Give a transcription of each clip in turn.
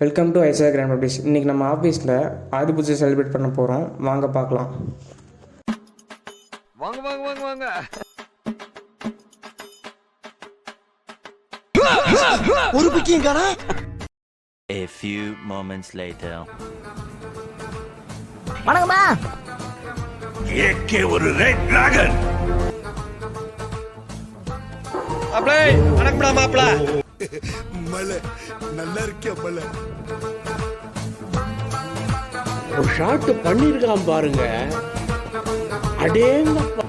Welcome to ஐசா grand publish. இன்றைக்கி நம்ம ஆஃபீஸில் ஆதி பூஜை செலிப்ரேட் பண்ண போகிறோம். வாங்க பார்க்கலாம். வாங்க வாங்க வாங்க வாங்க. ஒரு பிக்கிங் காணா. A few moments later. வணக்கம்மா. ஏகே ஒரு ரெட் டிராகன். அப்ளை வணக்கம்டா மாப்ள. மலை நல்லா இருக்கே மலை. ஒரு ஷாட் பண்ணிருக்கான் பாருங்க. அடேங்கப்பா.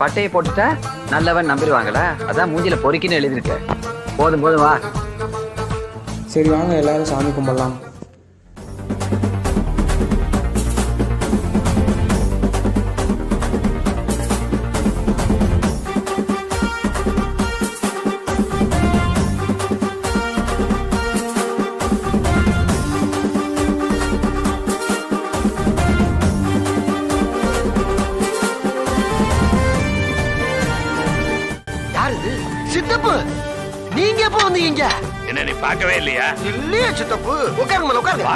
பட்டையை போட்டுட்டா நல்லவன் நம்பிடுவாங்களா? அதான் மூஞ்சில பொறுக்கின்னு எழுதிருக்க. போதும் போதும் வா. சரி வாங்க எல்லாரும் சாமி கும்பிடலாம். சித்தப்பு, நீங்க எப்போ வந்தீங்க? என்ன நீ பார்க்கவே இல்லையா? இல்லையா சித்தப்பு? உட்காருங்க உட்காருங்க.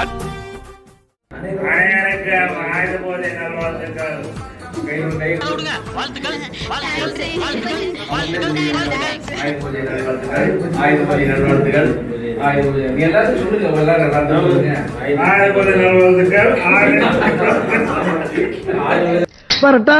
வரட்டா.